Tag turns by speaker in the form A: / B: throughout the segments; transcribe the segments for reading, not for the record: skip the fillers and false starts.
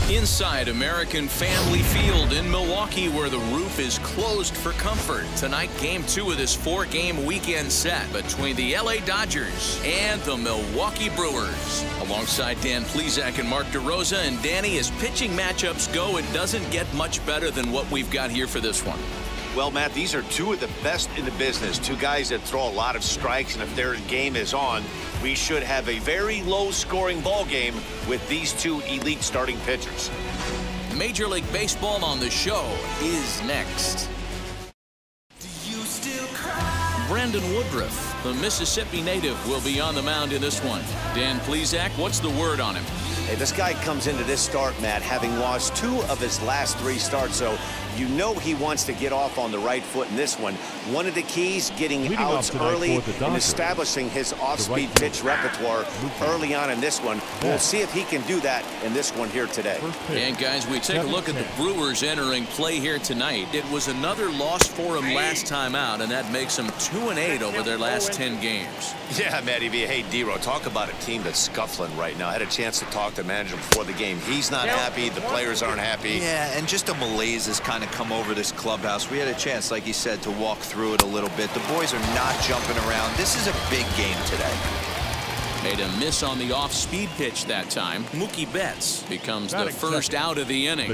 A: Inside American Family Field in Milwaukee, where the roof is closed for comfort. Tonight, Game 2 of this 4-game weekend set between the LA Dodgers and the Milwaukee Brewers. Alongside Dan Plesac and Mark DeRosa, and Danny, as pitching matchups go, it doesn't get much better than what we've got here for this one.
B: Well, Matt, these are two of the best in the business. Two guys that throw a lot of strikes, and if their game is on, we should have a very low-scoring ball game with these two elite starting pitchers.
A: Major League Baseball on the show is next. Brandon Woodruff, the Mississippi native, will be on the mound in this one. Dan Plesac, what's the word on him?
B: Hey, this guy comes into this start, Matt, having lost 2 of his last 3 starts, so you know he wants to get off on the right foot in this one. One of the keys, getting outs early and establishing his off-speed pitch repertoire early on in this one. We'll see if he can do that in this one here today.
A: And guys, we take a look at the Brewers entering play here tonight. It was another loss for them last time out, and that makes them 2-8 over their last 10 games.
B: Yeah, Matty V. Hey, D-Ro, talk about a team that's scuffling right now. I had a chance to talk to manager before the game. He's not happy. The players aren't happy.
C: Yeah, and just a malaise has kind of come over this clubhouse. We had a chance, like he said, to walk through it a little bit. The boys are not jumping around. This is a big game today.
A: Made a miss on the off-speed pitch that time. Mookie Betts becomes the first out of the inning.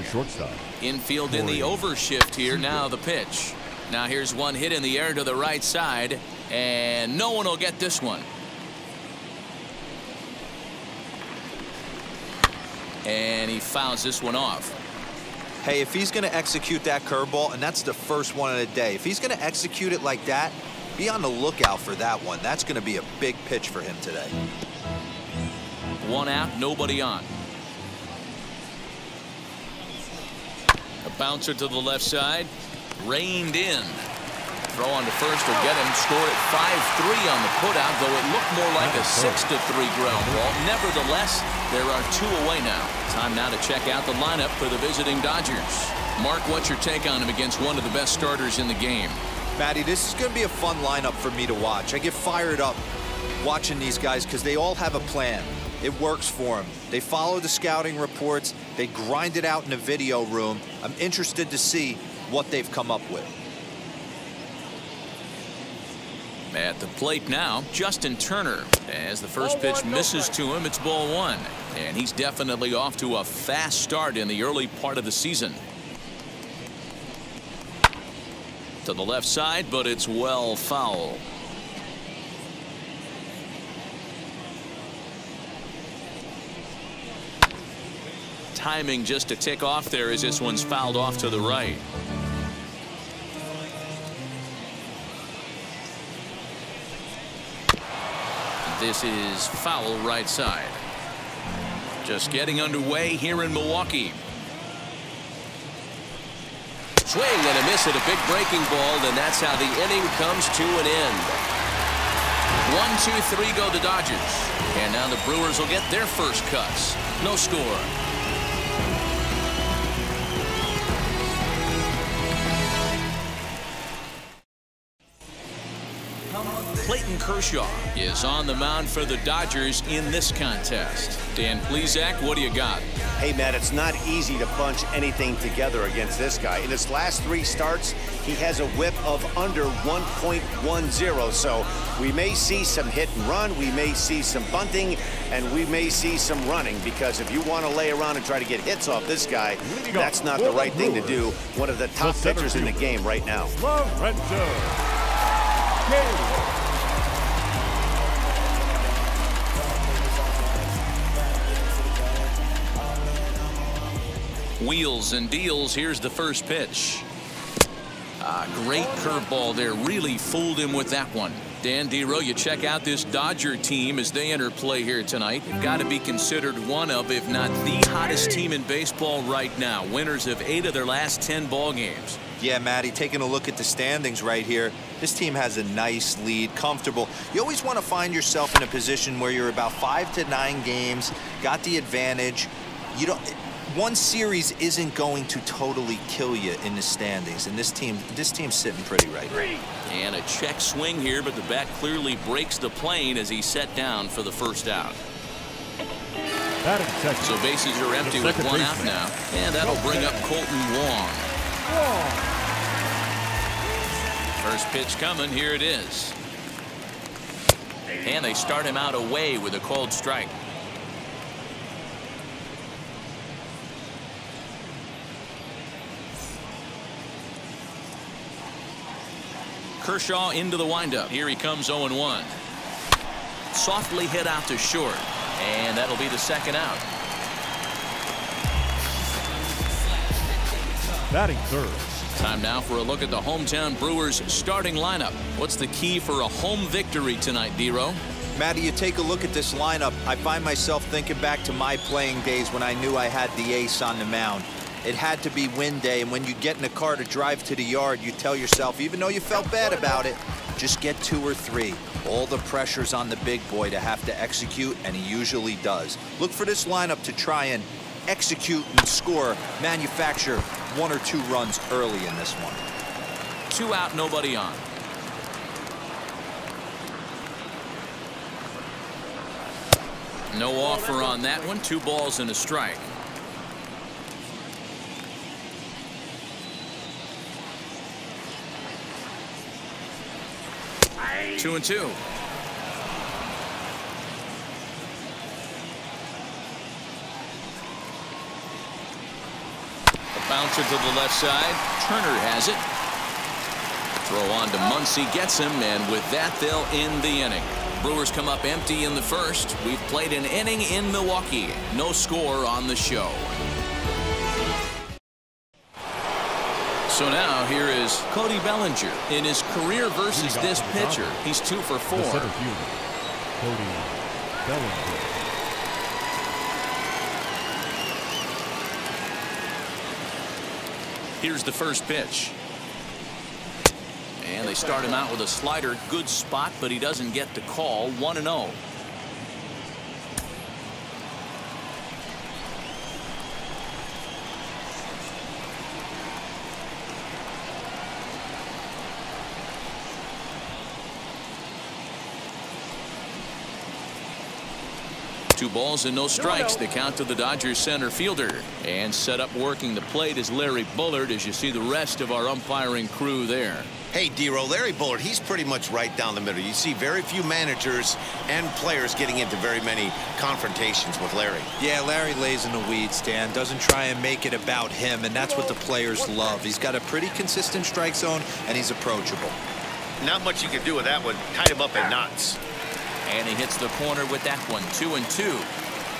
A: Infield in the overshift here. Now the pitch. Now here's one hit in the air to the right side, and no one will get this one. And he fouls this one off.
C: Hey, if he's going to execute that curveball, and that's the first one of the day, if he's going to execute it like that, be on the lookout for that one. That's going to be a big pitch for him today.
A: 1 out, nobody on. A bouncer to the left side, reined in. Throw on to first will get him. Scored at 5-3 on the putout, though it looked more like a 6-3 ground ball. Nevertheless, there are 2 away now. Time now to check out the lineup for the visiting Dodgers. Mark, what's your take on him against one of the best starters in the game?
C: Matty, this is going to be a fun lineup for me to watch. I get fired up watching these guys because they all have a plan. It works for them. They follow the scouting reports. They grind it out in the video room. I'm interested to see what they've come up with.
A: At the plate now, Justin Turner. As the first pitch misses to him, it's ball 1. And he's definitely off to a fast start in the early part of the season. To the left side, but it's well foul. Timing just to tick off there as this one's fouled off to the right. This is foul right side. Just getting underway here in Milwaukee. Swing and a miss at a big breaking ball, and that's how the inning comes to an end. 1, 2, 3 go the Dodgers. And now the Brewers will get their first cuts. No score. Clayton Kershaw is on the mound for the Dodgers in this contest. Dan Plesac, what do you got?
B: Hey, Matt, it's not easy to bunch anything together against this guy. In his last 3 starts, he has a whip of under 1.10. So we may see some hit and run, we may see some bunting, and we may see some running, because if you want to lay around and try to get hits off this guy, that's not the right thing to do. One of the top pitchers in the game right now.
A: Wheels and deals. Here's the first pitch. Great curveball there. Really fooled him with that one. Dan Dero, you check out this Dodger team as they enter play here tonight. Got to be considered one of, if not the hottest team in baseball right now. Winners of 8 of their last 10 ball games.
C: Yeah, Matty, taking a look at the standings right here, this team has a nice lead, comfortable. You always want to find yourself in a position where you're about 5 to 9 games, got the advantage. You don't. One series isn't going to totally kill you in the standings, and this team's sitting pretty right now.
A: And a check swing here, but the bat clearly breaks the plane as he's set down for the first out. So bases are empty with one out now. And that'll bring up Colton Wong. First pitch coming. Here it is. And they start him out away with a called strike. Kershaw into the windup. Here he comes 0-1. Softly hit out to short. And that'll be the second out.
D: Batting third.
A: Time now for a look at the hometown Brewers starting lineup. What's the key for a home victory tonight, D-Row?
C: Matty, you take a look at this lineup. I find myself thinking back to my playing days when I knew I had the ace on the mound. It had to be win day, and when you get in a car to drive to the yard, you tell yourself, even though you felt bad about it, just get 2 or 3. All the pressure's on the big boy to have to execute, and he usually does. Look for this lineup to try and execute and score, manufacture 1 or 2 runs early in this one.
A: 2 out, nobody on. No offer on that one. 2 balls and a strike. 2-2. A bouncer to the left side. Turner has it. Throw on to Muncie, gets him, and with that they'll end the inning. Brewers come up empty in the first. We've played an inning in Milwaukee. No score on the show. So now here is Cody Bellinger in his career versus this pitcher. He's 2 for 4.
D: The center fielder, Cody Bellinger.
A: Here's the first pitch. And they start him out with a slider. Good spot, but he doesn't get the call. 1-0. Two balls and no strikes. The count to the Dodgers center fielder. And set up working the plate is Larry Bullard, as you see the rest of our umpiring crew there.
B: Hey, D-Row, Larry Bullard, he's pretty much right down the middle. You see very few managers and players getting into very many confrontations with Larry.
C: Yeah, Larry lays in the weeds, Dan. Doesn't try and make it about him, and that's what the players love. He's got a pretty consistent strike zone, and he's approachable.
B: Not much you can do with that one. Tied him up in knots.
A: And he hits the corner with that one. 2-2.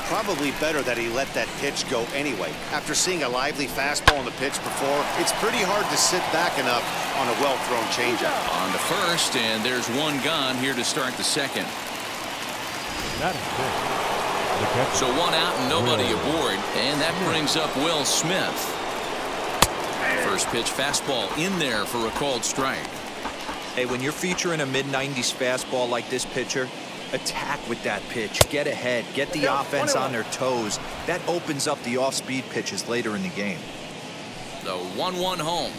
B: Probably better that he let that pitch go anyway. After seeing a lively fastball on the pitch before, it's pretty hard to sit back enough on a well-thrown changeup.
A: On the first, and there's one gone here to start the second.
D: That is good.
A: So 1 out and nobody aboard, and that brings up Will Smith. First pitch fastball in there for a called strike.
C: Hey, when you're featuring a mid-90s fastball like this pitcher, attack with that pitch. Get ahead. Get the offense on their toes. That opens up the off-speed pitches later in the game.
A: The 1-1 home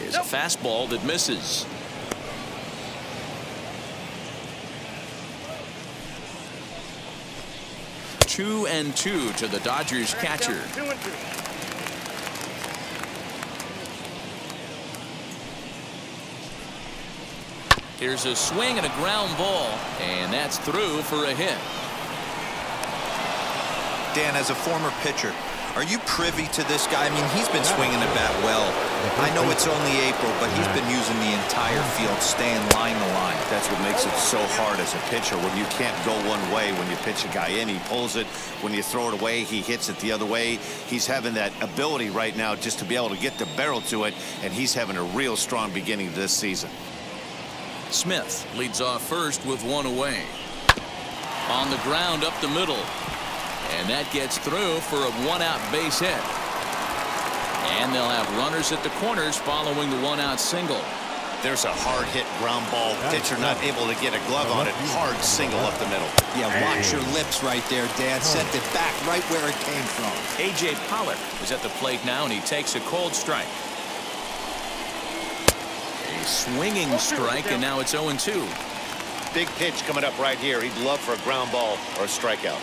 A: is a fastball that misses. Two and 2 to the Dodgers catcher. Here's a swing and a ground ball, and that's through for a hit.
C: Dan, as a former pitcher, are you privy to this guy? I mean, he's been swinging the bat well. I know it's only April, but he's been using the entire field, staying line to line.
B: That's what makes it so hard as a pitcher when you can't go one way. When you pitch a guy in, he pulls it. When you throw it away, he hits it the other way. He's having that ability right now just to be able to get the barrel to it, and he's having a real strong beginning to this season.
A: Smith leads off first with 1 away. On the ground up the middle. And that gets through for a 1-out base hit. And they'll have runners at the corners following the 1-out single.
B: There's a hard hit ground ball. Pitcher not able to get a glove on it. Hard single up the middle.
C: Yeah, watch your lips right there, Dan. Sent it back right where it came from.
A: A.J. Pollard is at the plate now, and he takes a cold strike. A swinging strike, and now it's 0-2.
B: Big pitch coming up right here. He'd love for a ground ball or a strikeout.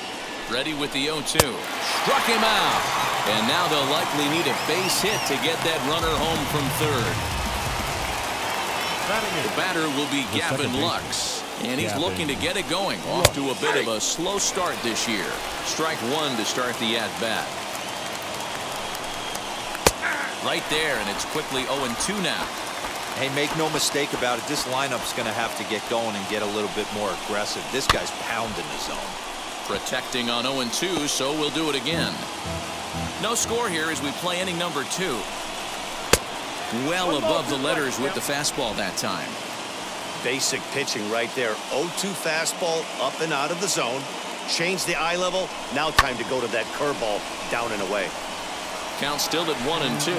A: Ready with the 0-2. Struck him out. And now they'll likely need a base hit to get that runner home from third. The batter will be Gavin Lux. And he's looking to get it going. Off to a bit of a slow start this year. Strike one to start the at-bat. Right there, and it's quickly 0-2 now.
C: Hey, make no mistake about it. This lineup's going to have to get going and get a little bit more aggressive. This guy's pounding the zone.
A: Protecting on 0-2, so we'll do it again. No score here as we play inning number 2. Well above the letters with the fastball that time.
B: Basic pitching right there. 0-2 fastball up and out of the zone. Change the eye level. Now time to go to that curveball down and away.
A: Count still at 1-2.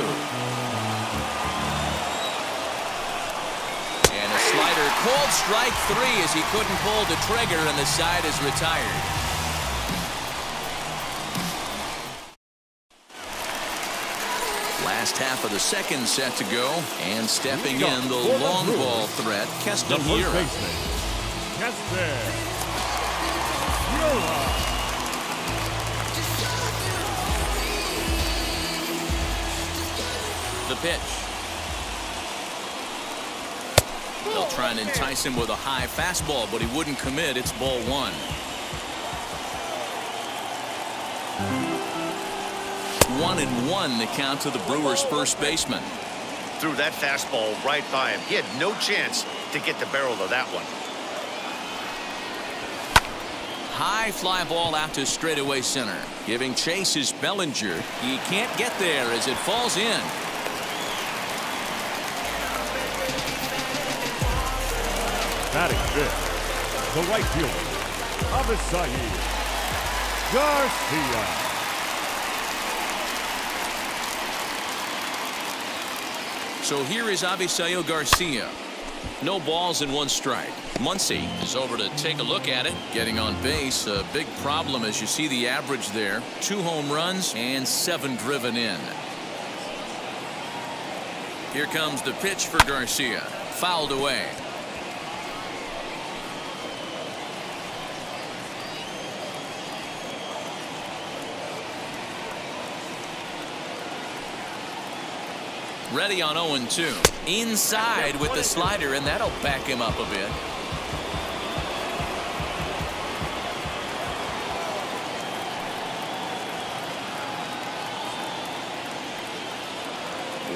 A: And a slider. Called strike 3 as he couldn't pull the trigger, and the side is retired. Last half of the second set to go, and stepping in the long ball threat, Keston Hiura. The pitch. They'll try and entice him with a high fastball, but he wouldn't commit. It's ball 1. 1-1 the count to the Brewers' first baseman.
B: Threw that fastball right by him. He had no chance to get the barrel of that one.
A: High fly ball out to straightaway center. Giving chase is Bellinger. He can't get there as it falls in.
D: Batting fifth, the right fielder, Avisail Garcia.
A: So here is Avisail Garcia. No balls and 1 strike. Muncie is over to take a look at it. Getting on base, a big problem as you see the average there. 2 home runs and 7 driven in. Here comes the pitch for Garcia. Fouled away. Ready on 0-2. Inside with the slider, and that'll back him up a bit.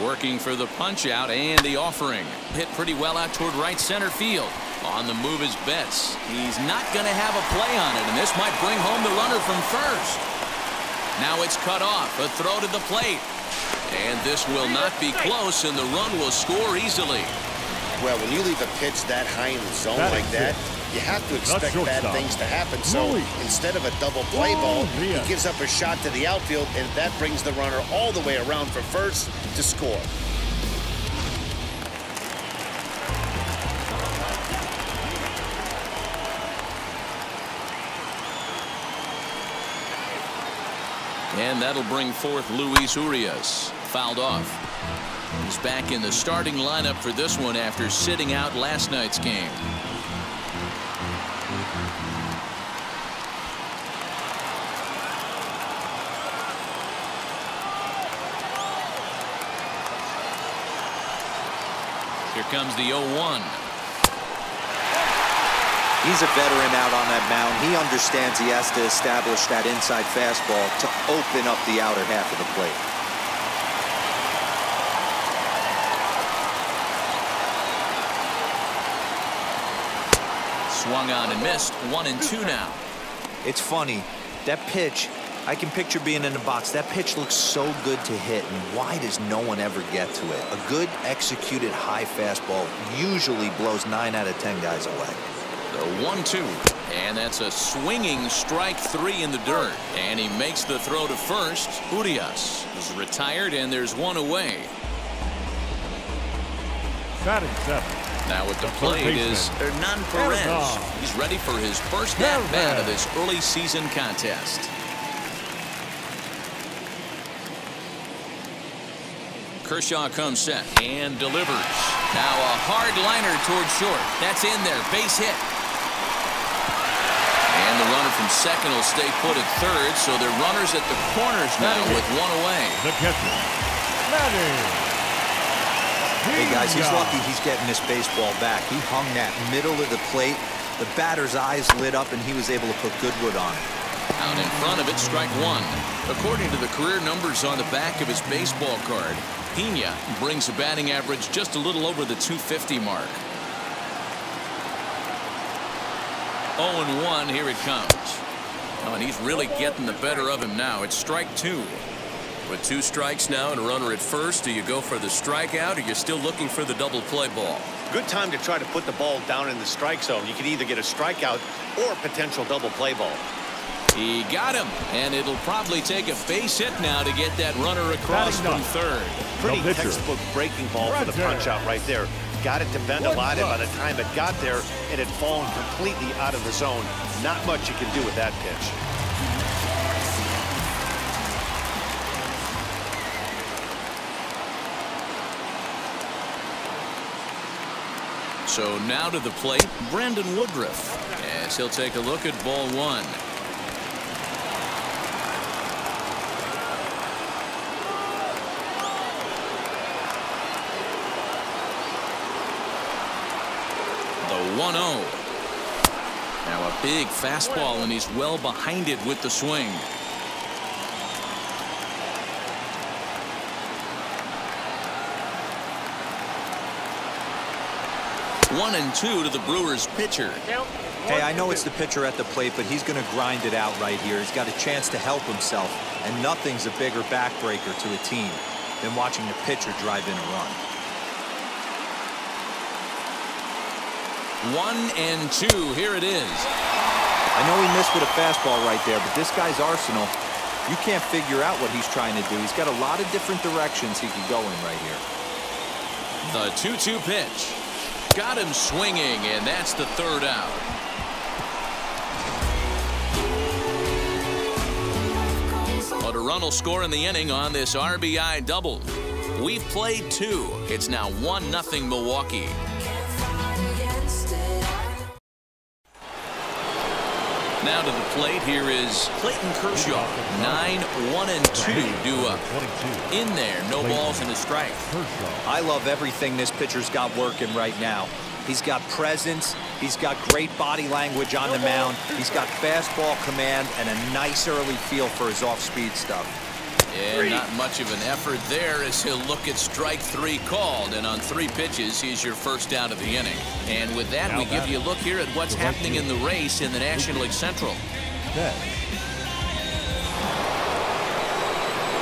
A: Working for the punch out and the offering. Hit pretty well out toward right center field. On the move is Betts. He's not going to have a play on it, and this might bring home the runner from first. Now it's cut off. A throw to the plate. And this will not be close, and the run will score easily.
B: Well, when you leave a pitch that high in the zone like that, you have to expect bad things to happen. So instead of a double play ball, he gives up a shot to the outfield, and that brings the runner all the way around for first to score.
A: And that'll bring forth Luis Urias. Fouled off. He's back in the starting lineup for this one after sitting out last night's game. Here comes the 0-1.
C: He's a veteran out on that mound. He understands he has to establish that inside fastball to open up the outer half of the plate.
A: Swung on and missed. 1-2 now.
C: It's funny. That pitch, I can picture being in the box. That pitch looks so good to hit, and why does no one ever get to it? A good executed high fastball usually blows 9 out of 10 guys away.
A: The 1-2, and that's a swinging strike 3 in the dirt, and he makes the throw to first. Urias is retired, and there's 1 away.
D: Batting 7.
A: Now at the plate is Hernan Perez. He's ready for his first at-bat of this early season contest. Kershaw comes set and delivers. Now a hard liner toward short. That's in there. Base hit. And the runner from second will stay put at third, so they're runners at the corners now with one away.
D: The catcher,
C: Hey guys, he's lucky he's getting this baseball back. He hung that middle of the plate. The batter's eyes lit up, and he was able to put good wood on it.
A: Out in front of it, strike one. According to the career numbers on the back of his baseball card, Pena brings a batting average just a little over the 250 mark. 0-1, here it comes. Oh, and he's really getting the better of him now. It's strike two. With 2 strikes now and a runner at first, do you go for the strikeout, or you're still looking for the double play ball?
B: Good time to try to put the ball down in the strike zone. You can either get a strikeout or a potential double play ball.
A: He got him, and it'll probably take a base hit now to get that runner across from third.
B: Pretty textbook breaking ball for the punch out right there. Got it to bend a lot, and by the time it got there, it had fallen completely out of the zone. Not much you can do with that pitch.
A: So now to the plate, Brandon Woodruff, as he'll take a look at ball one. The 1-0. Now a big fastball, and he's well behind it with the swing. One and two to the Brewers pitcher.
C: Hey, I know it's the pitcher at the plate, but he's going to grind it out right here. He's got a chance to help himself, and nothing's a bigger backbreaker to a team than watching the pitcher drive in a run.
A: 1-2, here it is.
C: I know he missed with a fastball right there, but this guy's arsenal, you can't figure out what he's trying to do. He's got a lot of different directions he could go in right here.
A: The 2-2 pitch. Got him swinging, and that's the third out. But a run will score in the inning on this RBI double. We've played 2. It's now 1-0 Milwaukee. Now to the plate, here is Clayton Kershaw. 9-1-2 due up. In there, no balls and a strike.
C: I love everything this pitcher's got working right now. He's got presence. He's got great body language on the mound. He's got fastball command and a nice early feel for his off-speed stuff.
A: Yeah, not much of an effort there as he'll look at strike 3 called, and on 3 pitches, he's your first out of the inning. And with that, we give you a look here at what's happening in the race in the National League Central.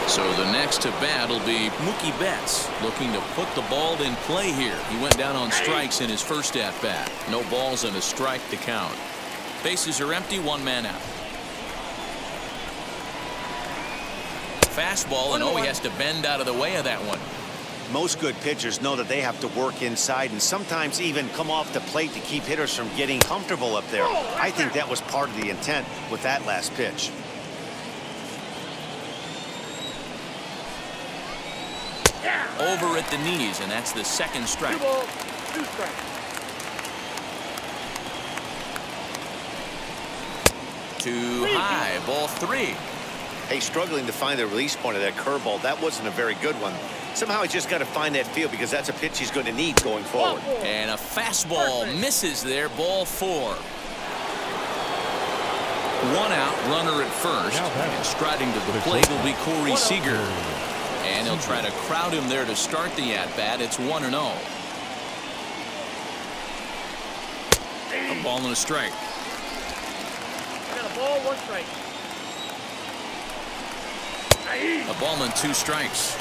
A: So the next to bat will be Mookie Betts, looking to put the ball in play here. He went down on strikes in his first at-bat. No balls and a strike to count. Bases are empty, 1 man out. Fastball, and he has to bend out of the way of that one.
B: Most good pitchers know that they have to work inside and sometimes even come off the plate to keep hitters from getting comfortable up there. I think that was part of the intent with that last pitch.
A: Over at the knees, and that's the second strike.
E: 2 balls, 2 strikes.
A: Too high, ball 3.
B: Hey, struggling to find the release point of that curveball. That wasn't a very good one. Somehow he's just got to find that feel because that's a pitch he's going to need going forward.
A: And a fastball misses there, ball 4. 1 out, runner at first. And striding to the plate will be Cody Seeger. And he'll try to crowd him there to start the at-bat. It's 1-0. A ball and a strike.
E: Got a ball, 1 strike.
A: A ball and 2 strikes.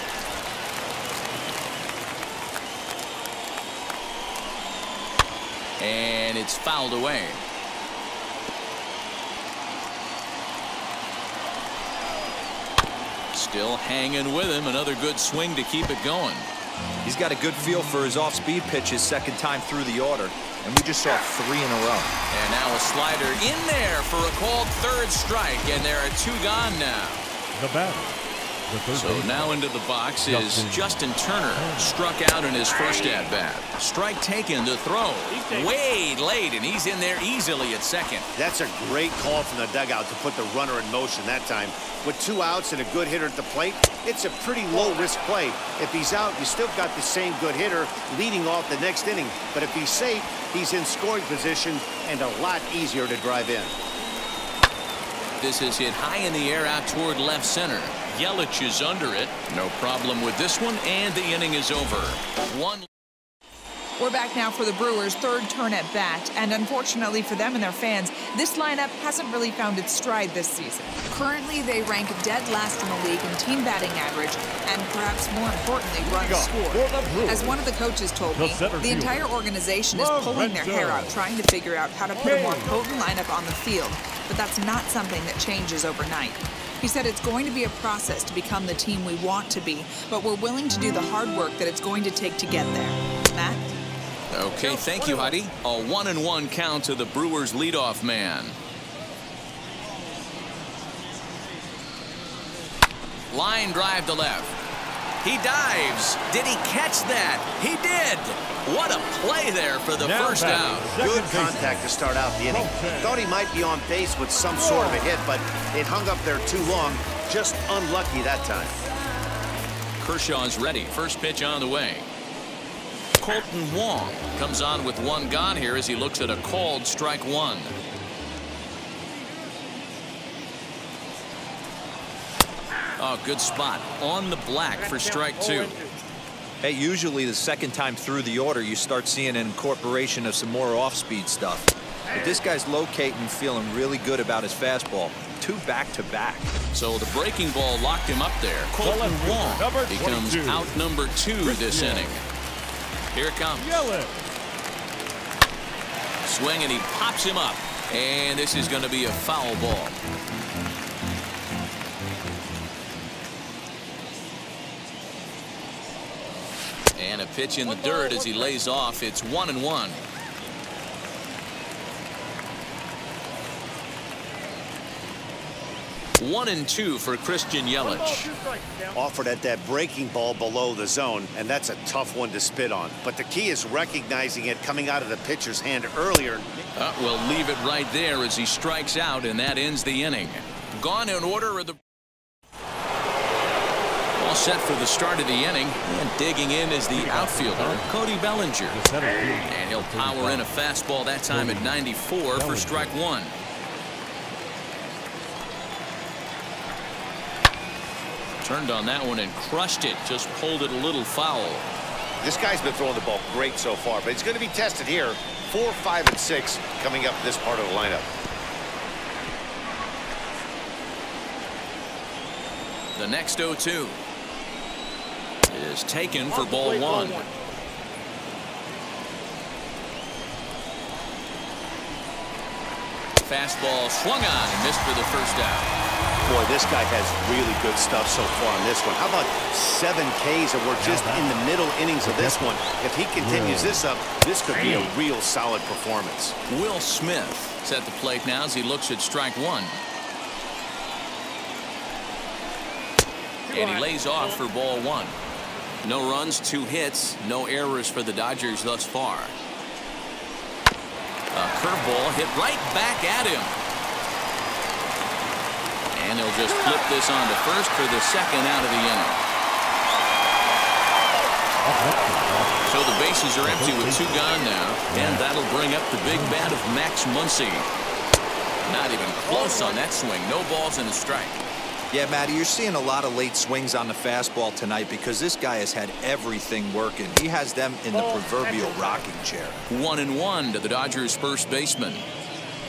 A: And it's fouled away. Still hanging with him. Another good swing to keep it going.
C: He's got a good feel for his off-speed pitches second time through the order. And we just saw 3 in a row.
A: And now a slider in there for a called 3rd strike. And there are 2 gone now.
D: The batter,
A: So now into the box is Justin Turner. Struck out in his first at-bat. Strike taken to throw. Way late, and he's in there easily at second.
B: That's a great call from the dugout to put the runner in motion that time. With 2 outs and a good hitter at the plate, it's a pretty low-risk play. If he's out, you still got the same good hitter leading off the next inning. But if he's safe, he's in scoring position and a lot easier to drive in.
A: This is hit high in the air out toward left center. Yelich is under it. No problem with this one, and the inning is over.
F: We're back now for the Brewers' third turn at bat, and unfortunately for them and their fans, this lineup hasn't really found its stride this season. Currently, they rank dead last in the league in team batting average, and perhaps more importantly, runs scored. As one of the coaches told me, the entire organization is pulling their hair out trying to figure out how to put a more potent lineup on the field, but that's not something that changes overnight. He said it's going to be a process to become the team we want to be, but we're willing to do the hard work that it's going to take to get there. Matt?
A: Okay, thank you, Heidi. A 1-1 count to the Brewers' leadoff man. Line drive to left. He dives. Did he catch that? He did. What a play there for the first out.
B: Good contact to start out the inning. Thought he might be on base with some sort of a hit, but it hung up there too long. Just unlucky that time.
A: Kershaw is ready. First pitch on the way. Colton Wong comes on with 1 gone here as he looks at a called strike 1. Oh, good spot on the black for strike 2.
C: Hey, usually the second time through the order, you start seeing an incorporation of some more off-speed stuff. But this guy's locating, feeling really good about his fastball. 2 back-to-back.
A: So the breaking ball locked him up there. Colton Wong becomes out number 2 this inning. Here it comes. Swing, and he pops him up. And this is going to be a foul ball. And a pitch in the dirt as he lays off. It's 1-1. One and 2 for Christian Yelich.
B: Offered at that breaking ball below the zone, and that's a tough one to spit on. But the key is recognizing it coming out of the pitcher's hand earlier.
A: We'll leave it right there as he strikes out, and that ends the inning. Gone in order of the... All set for the start of the inning, and digging in is the outfielder, Cody Bellinger. And he'll power in a fastball that time at 94 for strike 1. Turned on that one and crushed it. Just pulled it a little foul.
B: This guy's been throwing the ball great so far, but he's going to be tested here. 4, 5, and 6 coming up this part of the lineup.
A: The next 0-2 is taken for ball 1. Fastball swung on and missed for the first out.
B: Boy, this guy has really good stuff so far on this one. How about 7 Ks, and we're just in the middle innings of this one. If he continues this up, this could be a real solid performance.
A: Will Smith is at the plate now as he looks at strike 1. And he lays off for ball 1. No runs, 2 hits, no errors for the Dodgers thus far. A curveball hit right back at him. And he'll just flip this on to first for the second out of the inning. So the bases are empty with 2 gone now, and that'll bring up the big bat of Max Muncie. Not even close on that swing. No balls and a strike.
C: Yeah, Matty, you're seeing a lot of late swings on the fastball tonight because this guy has had everything working. He has them in the proverbial rocking chair.
A: 1-1 to the Dodgers' first baseman.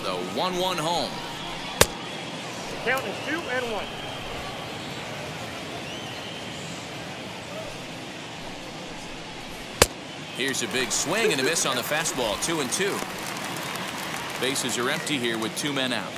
A: The 1-1 home.
E: Count is 2-1.
A: Here's a big swing and a miss on the fastball. 2-2. Bases are empty here with 2 men out.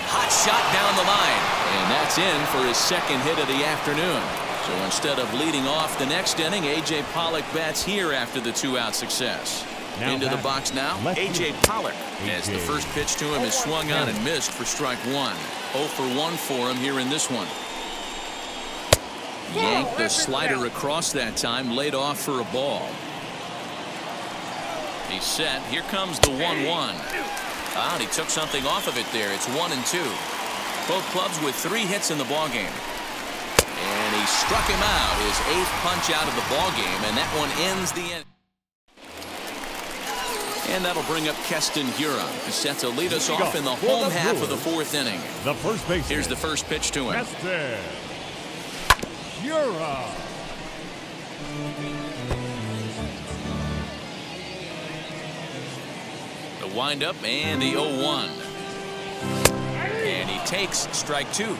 A: Hot shot down the line, and that's in for his second hit of the afternoon. So instead of leading off the next inning, A.J. Pollock bats here after the 2-out success. Into the box now, A.J. Pollard. As the first pitch to him is swung on and missed for strike one. 0 for 1 for him here in this one. Yanked the slider across that time, laid off for a ball. He's set. Here comes the 1-1. And he took something off of it there. It's 1-2. Both clubs with 3 hits in the ballgame. And he struck him out, his 8th punch out of the ballgame, and that one ends the inning. And that'll bring up Keston Huron. He's set to lead us off in the home half of the 4th inning.
D: The first base.
A: Here's the first pitch to him.
D: Keston Huron.
A: The windup and the 0-1. And he takes strike 2.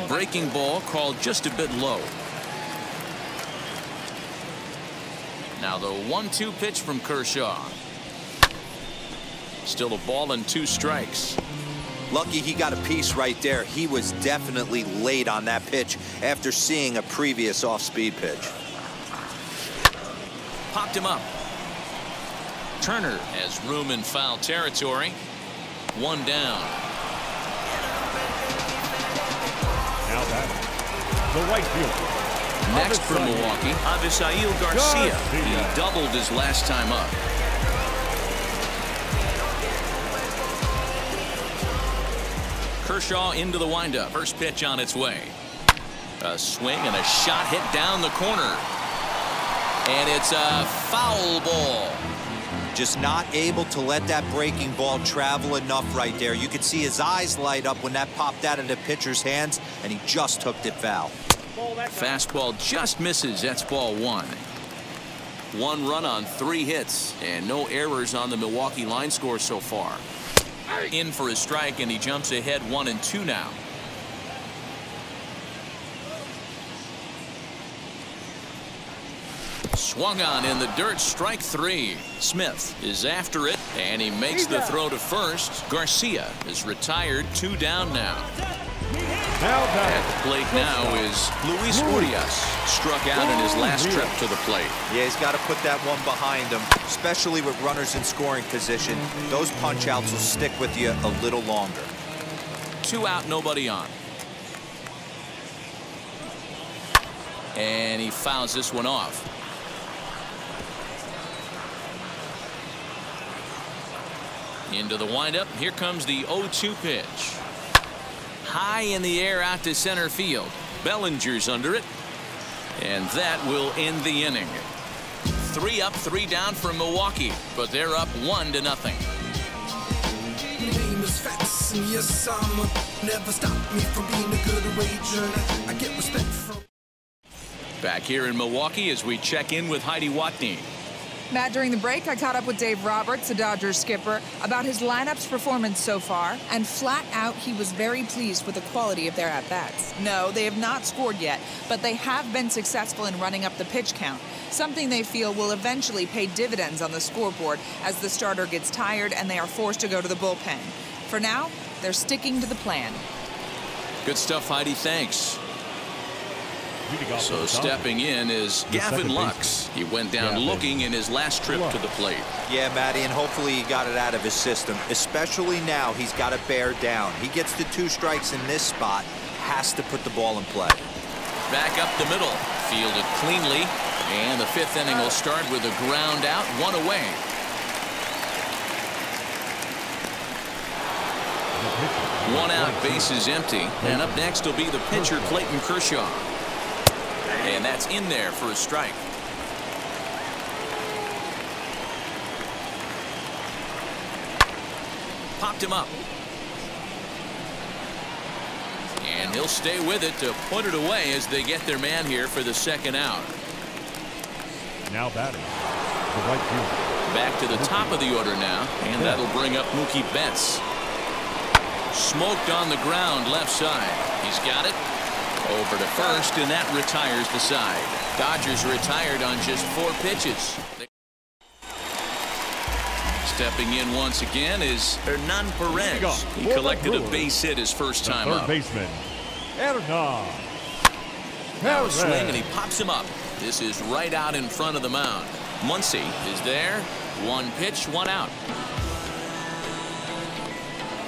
A: Breaking ball called just a bit low. Now the 1-2 pitch from Kershaw. Still a ball and 2 strikes.
C: Lucky he got a piece right there. He was definitely late on that pitch after seeing a previous off-speed pitch.
A: Popped him up. Turner has room in foul territory. 1 down.
D: Now batting, the right fielder.
A: Next for Milwaukee, Avisail Garcia. He doubled his last time up. Kershaw into the windup. First pitch on its way. A swing and a shot hit down the corner. And it's a foul ball.
C: Just not able to let that breaking ball travel enough right there. You could see his eyes light up when that popped out of the pitcher's hands, and he just hooked it foul.
A: Fastball just misses. That's ball 1. 1 run on 3 hits, and no errors on the Milwaukee line score so far. In for a strike, and he jumps ahead 1-2 now. Swung on in the dirt, strike 3. Smith is after it, and he makes the throw to first. Garcia is retired, 2 down now. At the plate now is Luis Urias, struck out in his last trip to the plate.
C: Yeah, he's got to put that one behind him, especially with runners in scoring position. Those punch outs will stick with you a little longer.
A: 2 out, nobody on. And he fouls this one off. Into the windup. Here comes the 0-2 pitch. High in the air out to center field. Bellinger's under it. And that will end the inning. 3 up, 3 down for Milwaukee. But they're up 1-0. Back here in Milwaukee as we check in with Heidi Watney.
F: Matt, during the break, I caught up with Dave Roberts, the Dodgers skipper, about his lineup's performance so far, and flat out, he was very pleased with the quality of their at-bats. No, they have not scored yet, but they have been successful in running up the pitch count, something they feel will eventually pay dividends on the scoreboard as the starter gets tired and they are forced to go to the bullpen. For now, they're sticking to the plan.
A: Good stuff, Heidi. Thanks. So stepping in is Gavin Lux. He went down looking in his last trip to the plate.
C: Yeah, Matty, and hopefully he got it out of his system. Especially now, he's got to bear down. He gets the 2 strikes in this spot, has to put the ball in play.
A: Back up the middle, fielded cleanly, and the 5th inning will start with a ground out, 1 away. One out, bases empty, and up next will be the pitcher Clayton Kershaw. And that's in there for a strike. Popped him up. And he'll stay with it to put it away as they get their man here for the 2nd out.
D: Now batting, the right fielder.
A: Back to the top of the order now, and that'll bring up Mookie Betts. Smoked on the ground left side. He's got it. Over to first, and that retires the side. Dodgers retired on just 4 pitches. Stepping in once again is Hernan Perez. He collected a base hit his first time up.
D: Third baseman, Hernan
A: Now a swing, and he pops him up. This is right out in front of the mound. Muncie is there. One pitch, one out.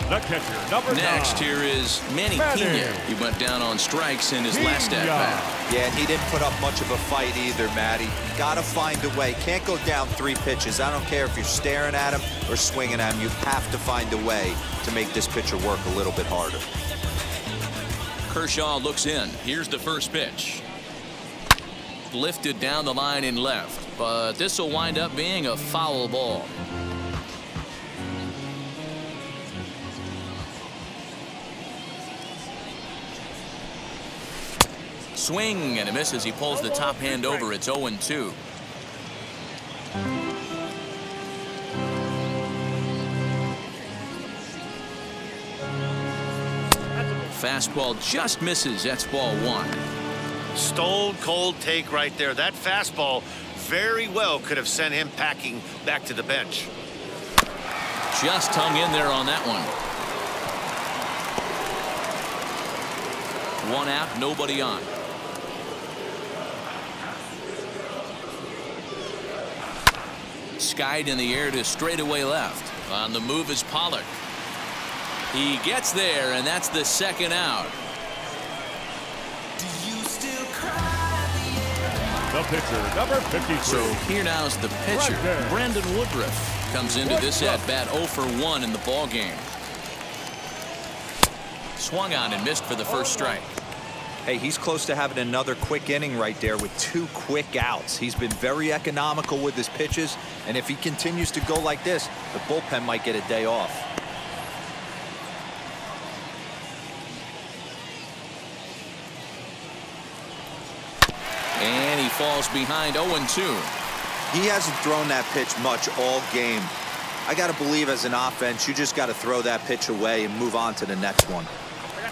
D: The catcher, number 9.
A: Next here is Manny Pena. He went down on strikes in his last at-bat.
C: Yeah, and he didn't put up much of a fight either, Matty. Got to find a way. Can't go down 3 pitches. I don't care if you're staring at him or swinging at him. You have to find a way to make this pitcher work a little bit harder.
A: Kershaw looks in. Here's the first pitch. Lifted down the line in left, but this will wind up being a foul ball. Swing and a miss as he pulls the top hand over. It's 0-2. Fastball just misses. That's ball 1.
B: Stone cold take right there. That fastball very well could have sent him packing back to the bench.
A: Just hung in there on that one. 1 out, nobody on. Skied in the air to straightaway left. On the move is Pollard. He gets there, and that's the 2nd out.
D: The pitcher, number 53.
A: So here now is the pitcher, Brandon Woodruff. Comes into this at-bat 0 for 1 in the ball game. Swung on and missed for the first strike.
C: Hey, he's close to having another quick inning right there with 2 quick outs. He's been very economical with his pitches, and if he continues to go like this, the bullpen might get a day off.
A: And he falls behind 0-2.
C: He hasn't thrown that pitch much all game. I got to believe as an offense, you just got to throw that pitch away and move on to the next one.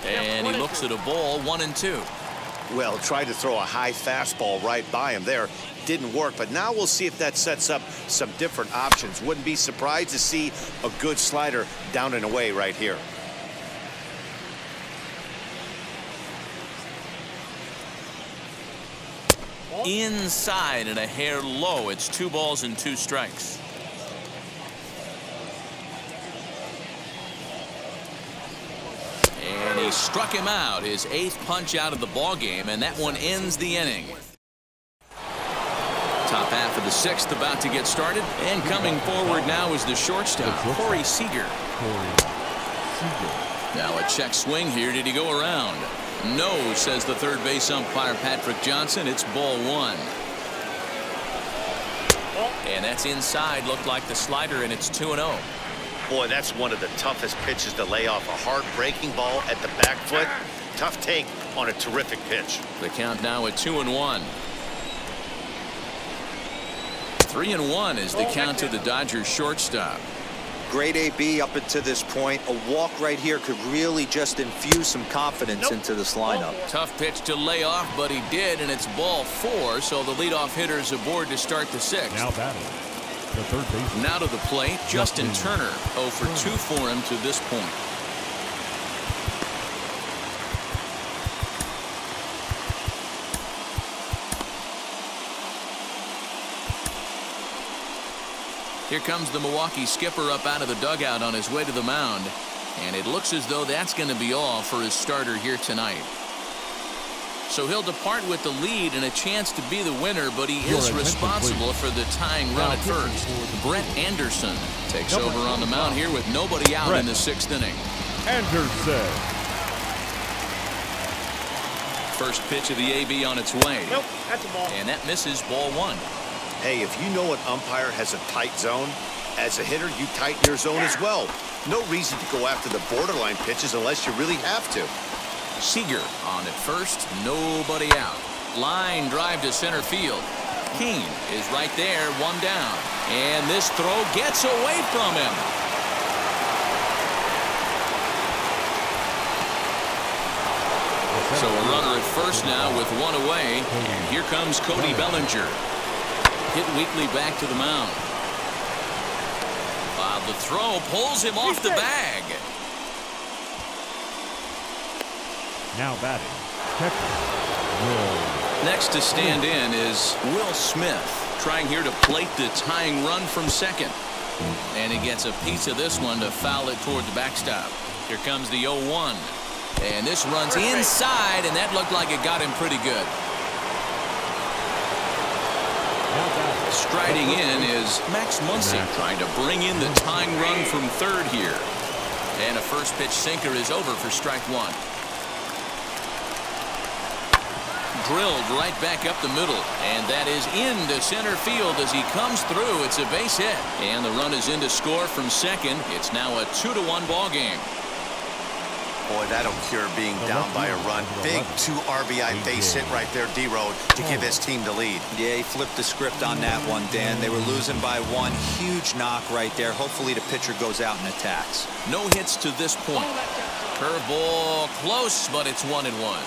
A: And he looks at a ball, 1-2.
B: Well, tried to throw a high fastball right by him there. Didn't work, but now we'll see if that sets up some different options. Wouldn't be surprised to see a good slider down and away right here.
A: Inside and a hair low. It's 2 balls and 2 strikes. And he struck him out, his 8th punch out of the ball game, and that one ends the inning. Top half of the 6th about to get started, and coming forward now is the shortstop, Cody Seeger. Now a check swing here. Did he go around? No, says the third base umpire Patrick Johnson. It's ball 1. And that's inside. Looked like the slider, and it's 2-0.
B: Boy, that's one of the toughest pitches to lay off. A hard breaking ball at the back foot. Tough take on a terrific pitch.
A: The count now at 2-1. 3-1 is the count to the Dodgers shortstop.
C: Great AB up until this point. A walk right here could really just infuse some confidence into this lineup.
A: Tough pitch to lay off, but he did, and it's ball 4, so the leadoff hitter's aboard to start the 6th.
D: Now batting, the third baseman.
A: Now to the plate, Justin Turner. 0 for 2 for him to this point. Here comes the Milwaukee skipper up out of the dugout on his way to the mound. And it looks as though that's going to be all for his starter here tonight. So he'll depart with the lead and a chance to be the winner, but he is responsible for the tying run at first. Brett Anderson takes over on the mound here with nobody out in the 6th inning.
D: Anderson.
A: First pitch of the AB on its way.
E: Nope, that's a ball.
A: And that misses ball 1.
B: Hey, if you know an umpire has a tight zone, as a hitter, you tighten your zone as well. No reason to go after the borderline pitches unless you really have to.
A: Seeger on at first, nobody out. Line drive to center field. Keane is right there, 1 down. And this throw gets away from him. So a runner at first now with 1 away. And here comes Cody Bellinger. Hit weakly back to the mound. The throw pulls him off the bag.
D: Now batting, catcher,
A: Next to stand in is Will Smith, trying here to plate the tying run from second. And he gets a piece of this one to foul it toward the backstop. Here comes the 0-1. And this runs inside, and that looked like it got him pretty good. Striding in is Max Muncie, trying to bring in the tying run from third here. And a first pitch sinker is over for strike one. Drilled right back up the middle, and that is into center field as he comes through. It's a base hit, and the run is in to score from second. It's now a 2-1 ball game.
B: Boy, that'll cure being down by a run. Big 2 RBI base hit right there, D-Road, to give his team the lead.
C: Yeah, he flipped the script on that one, Dan. They were losing by 1. Huge knock right there. Hopefully the pitcher goes out and attacks.
A: No hits to this point. Curveball close, but it's 1-1.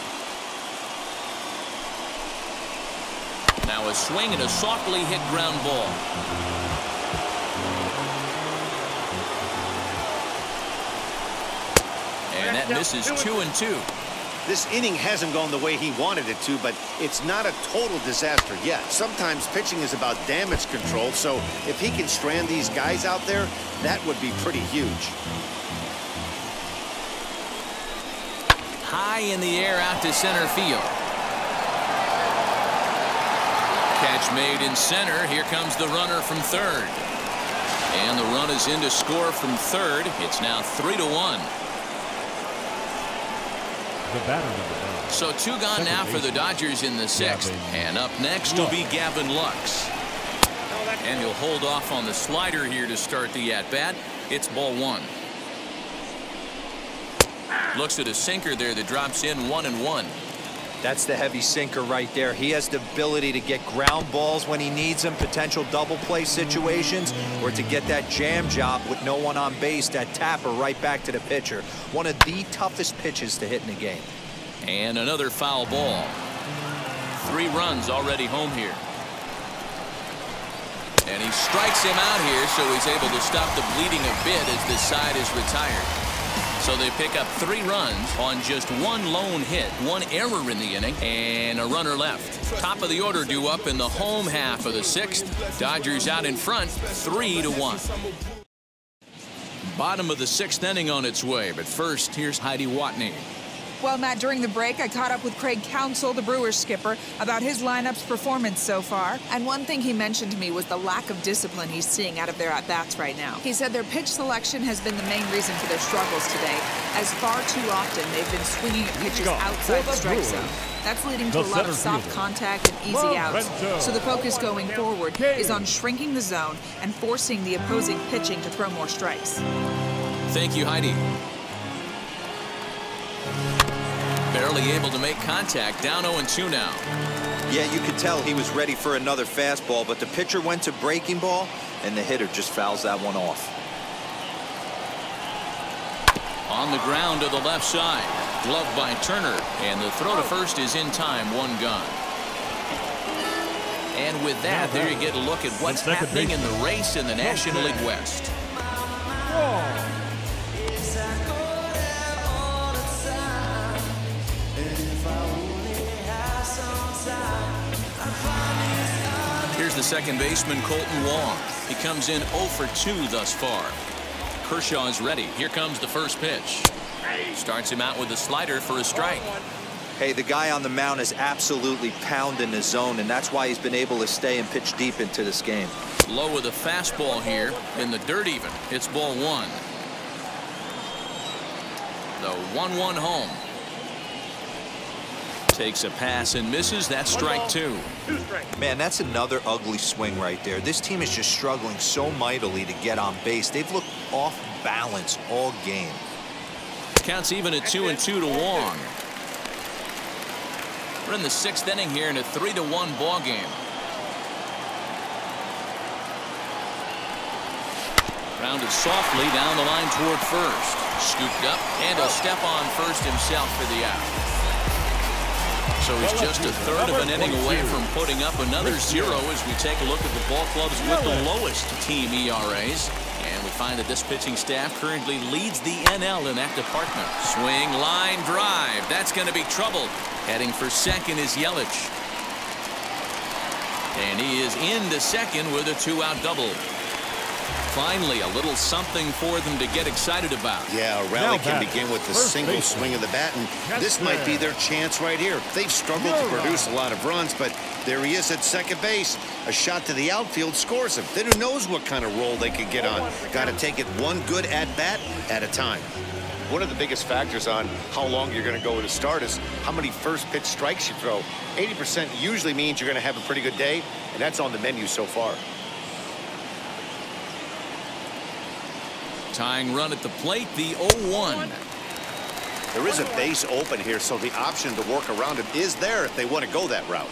A: Now a swing and a softly hit ground ball. And that misses 2-2.
B: This inning hasn't gone the way he wanted it to, but it's not a total disaster yet. Sometimes pitching is about damage control, so if he can strand these guys out there, that would be pretty huge.
A: High in the air out to center field. Catch made in center. Here comes the runner from third. And the run is in to score from third. It's now 3-1. So 2 gone now for the Dodgers in the 6th. And up next will be Gavin Lux. And he'll hold off on the slider here to start the at-bat. It's ball 1. Looks at a sinker there that drops in 1-1.
C: That's the heavy sinker right there. He has the ability to get ground balls when he needs them, potential double play situations, or to get that jam job with no one on base, that tapper right back to the pitcher. One of the toughest pitches to hit in the game.
A: And another foul ball. 3 runs already home here. And he strikes him out here, so he's able to stop the bleeding a bit as this side is retired. So they pick up 3 runs on just 1 lone hit, 1 error in the inning, and a runner left. Top of the order due up in the home half of the 6th. Dodgers out in front, 3-1. Bottom of the 6th inning on its way, but first, here's Heidi Watney.
F: Well, Matt, during the break, I caught up with Craig Counsell, the Brewers skipper, about his lineup's performance so far. And one thing he mentioned to me was the lack of discipline he's seeing out of their at-bats right now. He said their pitch selection has been the main reason for their struggles today, as far too often they've been swinging at pitches outside the strike zone. That's leading to a lot of soft contact and easy outs. So the focus going forward is on shrinking the zone and forcing the opposing pitching to throw more strikes.
A: Thank you, Heidi. Barely able to make contact, down 0-2 now.
C: Yeah, you could tell he was ready for another fastball, but the pitcher went to breaking ball, and the hitter just fouls that one off.
A: On the ground to the left side. Gloved by Turner, and the throw to first is in time, 1 gone. And with that, there you get a look at what's happening in the race in the National League West. Here's the second baseman, Colton Wong. He comes in 0 for 2 thus far. Kershaw is ready. Here comes the first pitch. Starts him out with a slider for a strike.
C: Hey, the guy on the mound is absolutely pounding the zone, and that's why he's been able to stay and pitch deep into this game.
A: Low with a fastball here, in the dirt even. It's ball 1. The 1-1 home. Takes a pass and misses. That's strike 2.
C: Man, that's another ugly swing right there. This team is just struggling so mightily to get on base. They've looked off balance all game.
A: Counts even at 2-2 to Wong. We're in the 6th inning here in a 3-1 ball game. Grounded softly down the line toward first. Scooped up, and he'll step on first himself for the out. So he's just a third of an inning away from putting up another 0 as we take a look at the ball clubs with the lowest team ERAs. And we find that this pitching staff currently leads the NL in that department. Swing, line drive. That's going to be trouble. Heading for second is Yelich. And he is into second with a 2-out double. Finally, a little something for them to get excited about.
B: Yeah, a rally can begin with a single swing of the bat, and this might be their chance right here. They've struggled to produce a lot of runs, but there he is at second base. A shot to the outfield scores him. Then who knows what kind of roll they could get on. Got to take it one good at-bat at a time. One of the biggest factors on how long you're going to go with a start is how many first pitch strikes you throw. 80% usually means you're going to have a pretty good day, and that's on the menu so far.
A: Tying run at the plate, the 0-1.
B: There is a base open here, so the option to work around him is there if they want to go that route.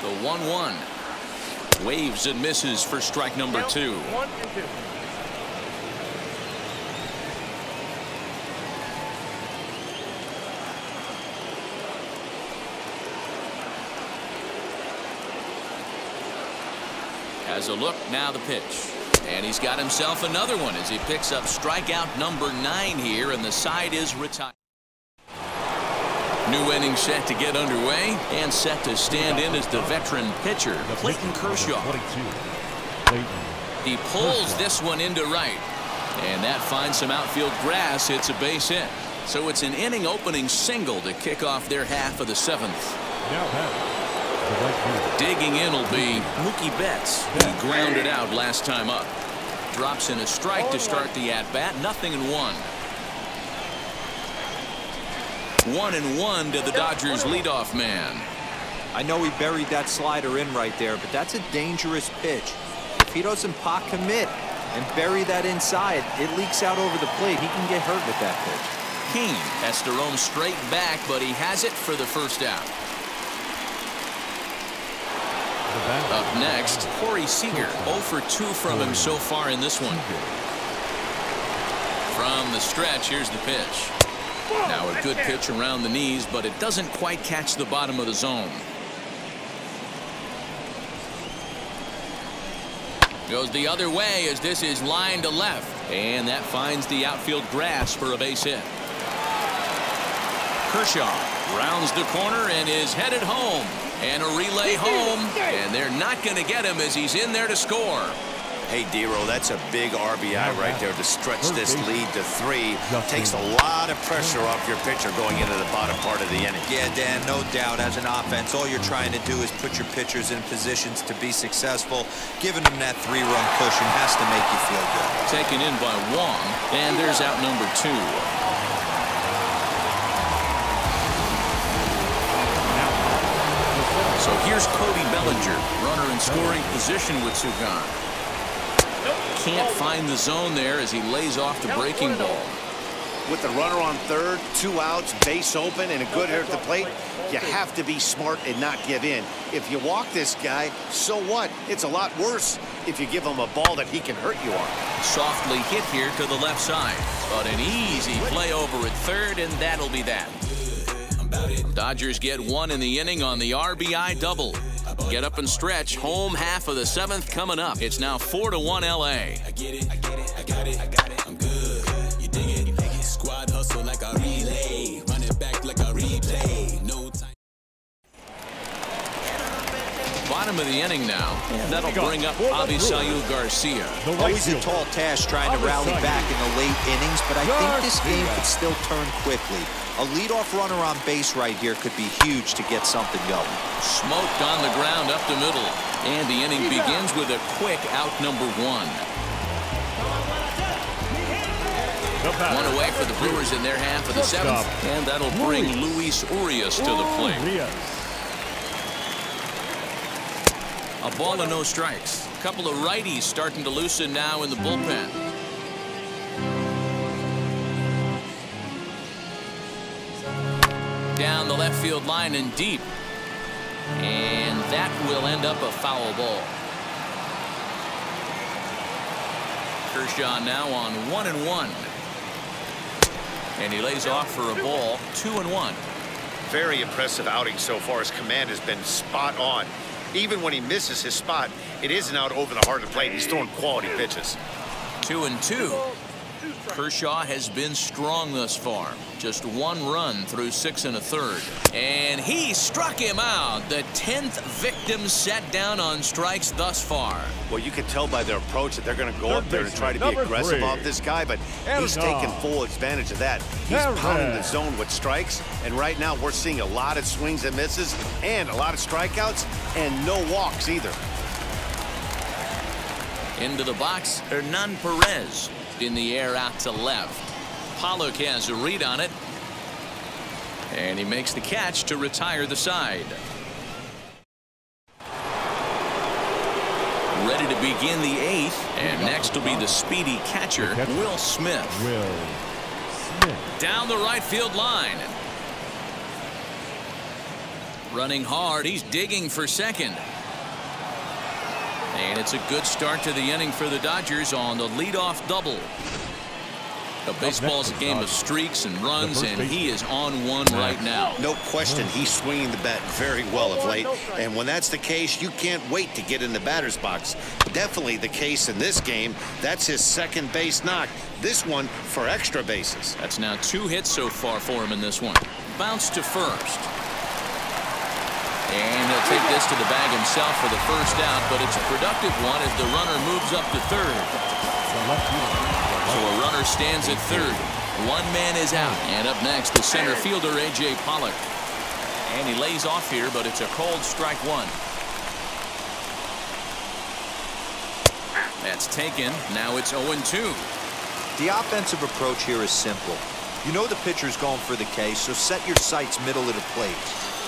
A: The 1-1. Waves and misses for strike number 2.
E: 1 and 2.
A: Has a look, now the pitch. And he's got himself another one as he picks up strikeout number 9 here, and the side is retired. New inning set to get underway, and set to stand in as the veteran pitcher, Clayton Kershaw. He pulls this one into right, and that finds some outfield grass. It's a base hit. So it's an inning opening single to kick off their half of the 7th. Digging in will be Mookie Betts. He grounded out last time up. Drops in a strike to start the at-bat. 0-1. 1-1 to the Dodgers leadoff man.
C: I know he buried that slider in right there, but that's a dangerous pitch. If he doesn't pot commit and bury that inside, it leaks out over the plate. He can get hurt with that pitch.
A: Kane has to roam straight back, but he has it for the first out. Up next, Corey Seeger. 0 for 2 from him so far in this one. From the stretch, here's the pitch. Now a good pitch around the knees, but it doesn't quite catch the bottom of the zone. Goes the other way as this is line to left, and that finds the outfield grass for a base hit. Kershaw rounds the corner and is headed home. And a relay home, and they're not going to get him as he's in there to score.
B: Hey, Dero, that's a big RBI right there to stretch this lead to 3. Takes a lot of pressure off your pitcher going into the bottom part of the inning.
C: Yeah, Dan, no doubt. As an offense, all you're trying to do is put your pitchers in positions to be successful. Giving them that 3-run cushion has to make you feel good.
A: Taken in by Wong, and there's out number 2. So here's Cody Bellinger, runner in scoring position with Sugan. Can't find the zone there as he lays off the breaking ball.
B: With the runner on third, 2 outs, base open, and a good hitter at the plate, you have to be smart and not give in. If you walk this guy, so what? It's a lot worse if you give him a ball that he can hurt you on.
A: Softly hit here to the left side, but an easy play over at third, and that'll be that. Dodgers get 1 in the inning on the RBI double. Get up and stretch. Home half of the 7th coming up. It's now 4-1 LA.
G: I get it, I'm good. You dig it? Squad hustle like a relay. Run it back like a replay. No time.
A: Bottom of the inning now. And that'll bring up Avisail Garcia.
C: Always a tall task trying to rally back in the late innings, but I think this game could still turn quickly. A leadoff runner on base right here could be huge to get something going.
A: Smoked on the ground up the middle. And the inning begins with a quick out number 1. 1 away for the Brewers in their half of the 7th. And that'll bring Luis Urias to the plate. A ball and no strikes. A couple of righties starting to loosen now in the bullpen. Down the left field line and deep. And that will end up a foul ball. Kershaw now on 1-1. And he lays off for a ball, 2-1.
B: Very impressive outing so far. His command has been spot on. Even when he misses his spot, it isn't out over the heart of the plate. He's throwing quality pitches.
A: 2-2. Kershaw has been strong thus far. Just 1 run through 6 1/3. And he struck him out. The 10th victim set down on strikes thus far.
B: Well, you can tell by their approach that they're going to go up there and try to be aggressive off this guy, but he's taking full advantage of that. He's pounding the zone with strikes, and right now we're seeing a lot of swings and misses and a lot of strikeouts and no walks either.
A: Into the box, Hernan Perez. In the air out to left. Pollard has a read on it. And he makes the catch to retire the side. Ready to begin the 8th. And next will be the speedy catcher, Will Smith. Down the right field line. Running hard. He's digging for second. And it's a good start to the inning for the Dodgers on the leadoff double. The baseball's a game of streaks and runs, and he is on one right now.
B: No question, he's swinging the bat very well of late. And when that's the case, you can't wait to get in the batter's box. Definitely the case in this game. That's his second base knock. This one for extra bases.
A: That's now 2 hits so far for him in this one. Bounce to first. And he'll take this to the bag himself for the first out, but it's a productive one as the runner moves up to third. So a runner stands at third. 1 man is out. And up next, the center fielder, A.J. Pollard. And he lays off here, but it's a cold strike 1. That's taken. Now it's 0-2.
C: The offensive approach here is simple. You know the pitcher's going for the K, so set your sights middle of the plate.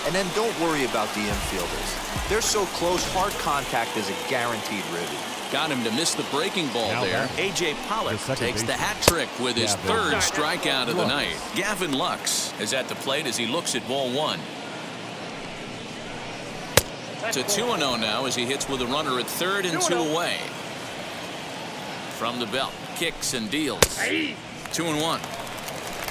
C: And then don't worry about the infielders. They're so close, hard contact is a guaranteed ribby.
A: Got him to miss the breaking ball there. A.J. Pollard takes the hat trick with his 3rd strikeout of the night. Gavin Lux is at the plate as he looks at ball 1. It's a 2-0 now as he hits with a runner at third and 2 away. From the belt, kicks and deals. 2-1.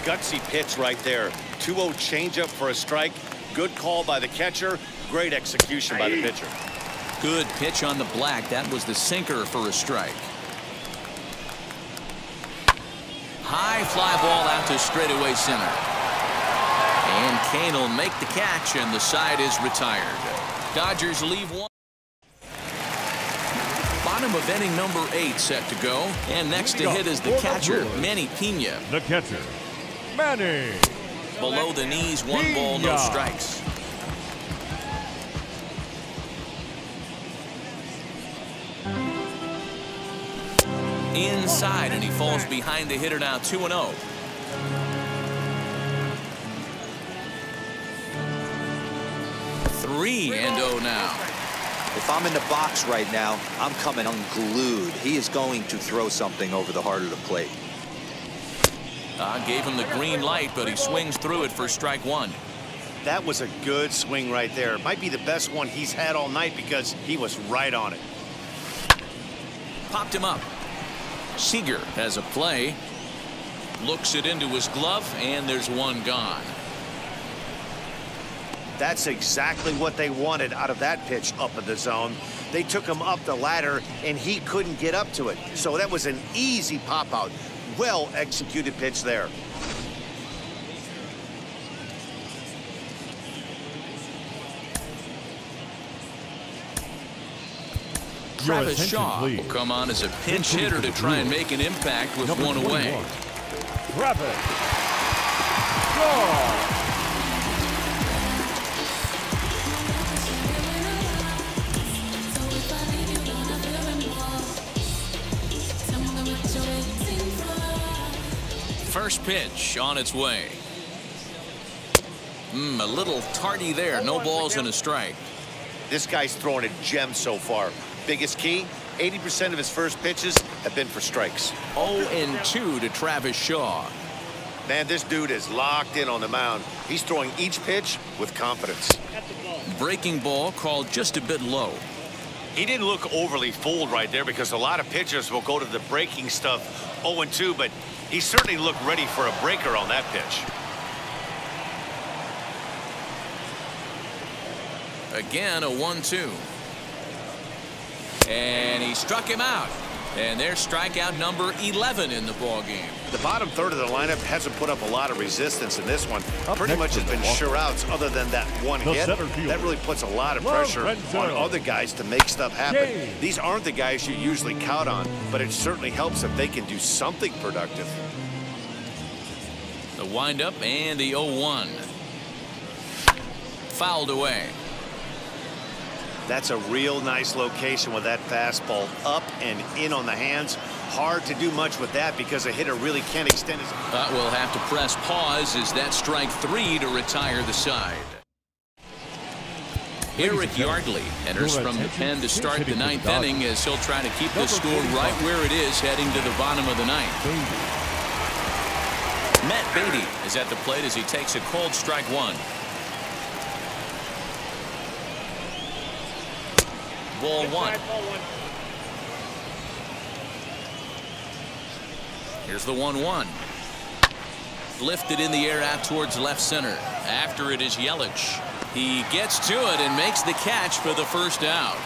B: Gutsy pitch right there. 2-0 changeup for a strike. Good call by the catcher. Great execution by the pitcher.
A: Good pitch on the black. That was the sinker for a strike. High fly ball out to straightaway center. And Kane will make the catch, and the side is retired. Dodgers leave 1. Bottom of inning number 8 set to go. And next to hit is the catcher, Manny Pena.
D: The catcher, Manny.
A: Below the knees, 1 ball, no strikes. Inside, and he falls behind the hitter now, 2-0. Three and 0 now.
C: If I'm in the box right now, I'm coming unglued. He is going to throw something over the heart of the plate.
A: Gave him the green light, but he swings through it for strike 1.
B: That was a good swing right there. Might be the best one he's had all night because he was right on it.
A: Popped him up. Seeger has a play. Looks it into his glove, and there's 1 gone.
B: That's exactly what they wanted out of that pitch up in the zone. They took him up the ladder, and he couldn't get up to it. So that was an easy pop out. Well executed pitch there.
A: Travis Shaw will come on as a pinch hitter to try and make an impact with 1 away.
D: Travis Shaw.
A: First pitch on its way. A little tardy there. No balls and a strike.
B: This guy's throwing a gem so far. Biggest key, 80% of his first pitches have been for strikes.
A: 0-2 to Travis Shaw.
B: Man, this dude is locked in on the mound. He's throwing each pitch with confidence.
A: Breaking ball called just a bit low.
B: He didn't look overly fooled right there because a lot of pitchers will go to the breaking stuff 0-2, but he certainly looked ready for a breaker on that pitch.
A: Again, a 1-2. And he struck him out. And there's strikeout number 11 in the ball game.
B: The bottom third of the lineup hasn't put up a lot of resistance in this one. Pretty much has been sure outs other than that one hit. That really puts a lot of pressure on other guys to make stuff happen. These aren't the guys you usually count on, but it certainly helps if they can do something productive.
A: The windup and the 0-1. Fouled away.
B: That's a real nice location with that fastball up and in on the hands. Hard to do much with that because a hitter really can't extend his.
A: We'll have to press pause as that strike 3 to retire the side. Eric Yardley enters from the pen to start the 9th inning as he'll try to keep the score right where it is heading to the bottom of the 9th. Matt Beatty is at the plate as he takes a cold strike 1. Ball 1. Here's the 1-1. Lifted in the air out towards left center. After it is Yelich. He gets to it and makes the catch for the first out.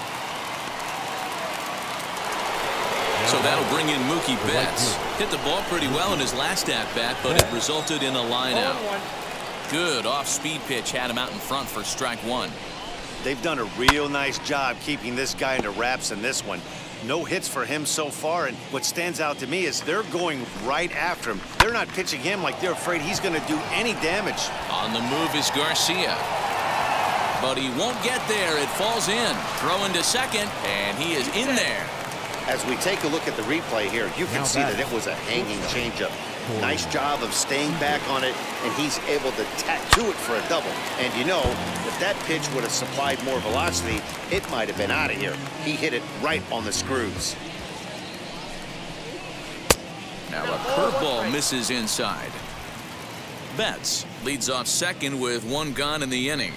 A: So that'll bring in Mookie Betts. Hit the ball pretty well in his last at-bat, but it resulted in a line out. Good off-speed pitch had him out in front for strike 1.
B: They've done a real nice job keeping this guy into wraps in this one. No hits for him so far, and what stands out to me is they're going right after him. They're not pitching him like they're afraid he's going to do any damage.
A: On the move is Garcia. But he won't get there. It falls in. Throw into second, and he is in there.
B: As we take a look at the replay here, you can see that it was a hanging changeup. Nice job of staying back on it, and he's able to tattoo it for a double. And you know, if that pitch would have supplied more velocity, it might have been out of here. He hit it right on the screws.
A: Now a curveball misses inside. Betts leads off second with 1 gone in the inning.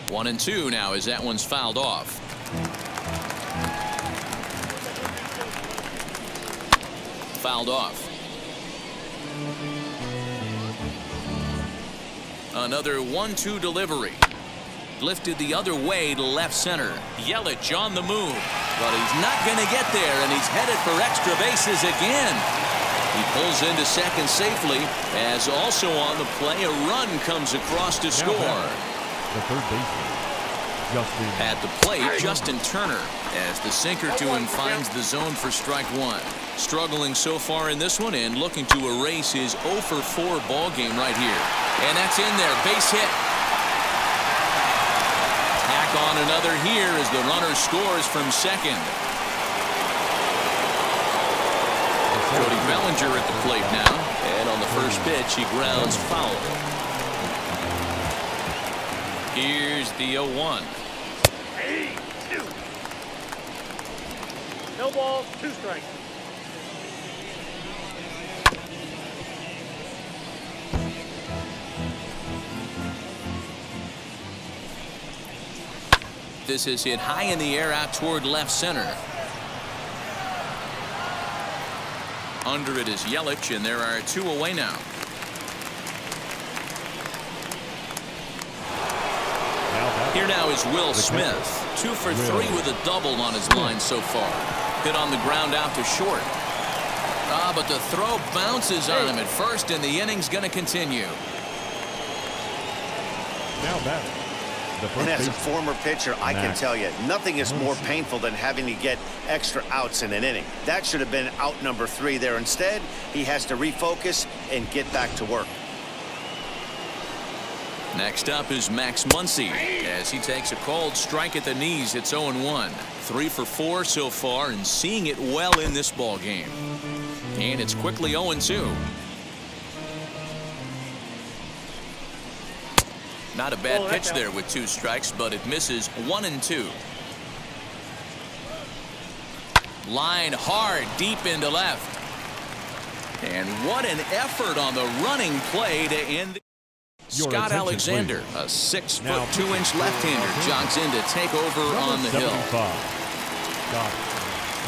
A: 1-2 now as that one's fouled off. Fouled off. Another 1-2 delivery. Lifted the other way to left center. Yelich on the move. But he's not going to get there, and he's headed for extra bases again. He pulls into second safely, as also on the play, a run comes across to score.
D: The third baseman, Justin.
A: At the plate, Justin Turner, as the sinker to him finds the zone for strike 1. Struggling so far in this one and looking to erase his 0-for-4 ball game right here. And that's in there. Base hit. Tack on another here as the runner scores from second. Cody Bellinger at the plate now. And on the first pitch, he grounds foul. Here's the 0-1.
E: No balls, 2 strikes.
A: This is hit high in the air out toward left center. Under it is Yelich, and there are 2 away now. Here now is Will Smith. 2 for 3 with a double on his line so far. Hit on the ground out to short. But the throw bounces on him at first, and the inning's going to continue.
D: Now batting.
B: And as a former pitcher, I can tell you, nothing is more painful than having to get extra outs in an inning. That should have been out number 3 there. Instead, he has to refocus and get back to work.
A: Next up is Max Muncie as he takes a cold strike at the knees. It's 0-1. 3 for 4 so far and seeing it well in this ball game. And it's quickly 0-2. Not a bad pitch there with 2 strikes, but it misses 1-2. Line hard deep into left. And what an effort on the running play to end. Scott Alexander, a 6'2" left-hander, jogs in to take over on the hill.
D: Scott.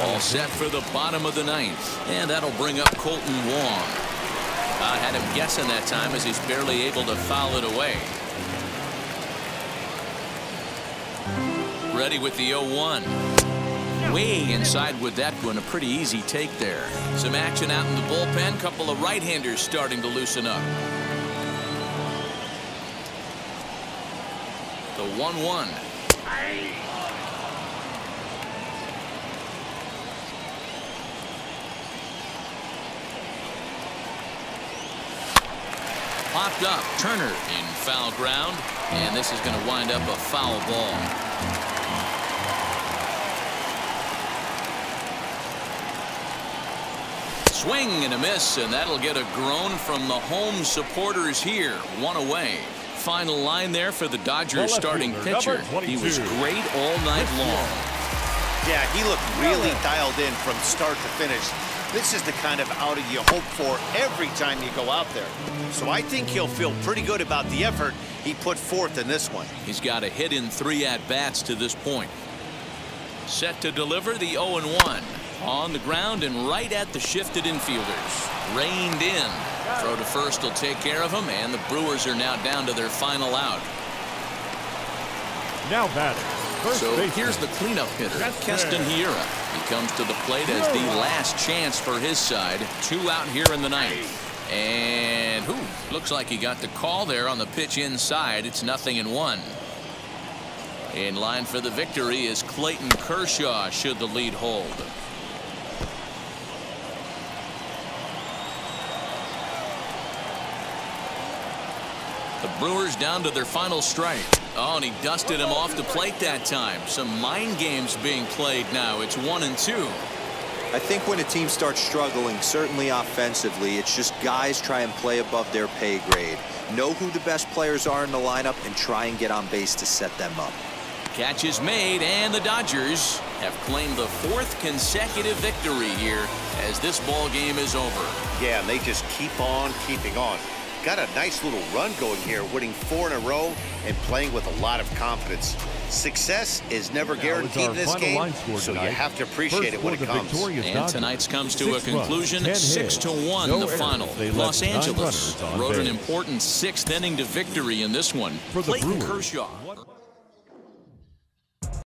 A: All set for the bottom of the ninth. And that'll bring up Colton Wong. I had him guessing that time as he's barely able to foul it away. Ready with the 0-1. Way inside with that one. A pretty easy take there. Some action out in the bullpen. Couple of right-handers starting to loosen up. The 1-1. Popped up. Turner in foul ground. And this is going to wind up a foul ball. Swing and a miss, and that'll get a groan from the home supporters here. One away. Final line there for the Dodgers starting pitcher. He was great all night long.
B: Yeah, he looked really dialed in from start to finish. This is the kind of outing you hope for every time you go out there. So I think he'll feel pretty good about the effort he put forth in this one.
A: He's got a hit in 3 at-bats to this point. Set to deliver the 0-1. On the ground and right at the shifted infielders. Reined in. Throw to first will take care of him, and the Brewers are now down to their final out.
D: Now batting.
A: So here's the cleanup hitter, Keston Hiura. He comes to the plate as the last chance for his side. 2 out here in the ninth. And looks like he got the call there on the pitch inside. It's 0-1. In line for the victory is Clayton Kershaw should the lead hold. The Brewers down to their final strike. Oh, and he dusted him off the plate that time. Some mind games being played now. It's 1-2.
C: I think when a team starts struggling, certainly offensively, it's just guys try and play above their pay grade. Know who the best players are in the lineup and try and get on base to set them up.
A: Catch is made, and the Dodgers have claimed the 4th consecutive victory here as this ball game is over.
B: Yeah, and they just keep on keeping on. Got a nice little run going here, winning 4 in a row and playing with a lot of confidence. Success is never guaranteed in this game, so you have to appreciate it when it comes.
A: And tonight's comes to a conclusion. 6-1 the final. Los Angeles wrote an important 6th inning to victory in this one. Clayton Kershaw.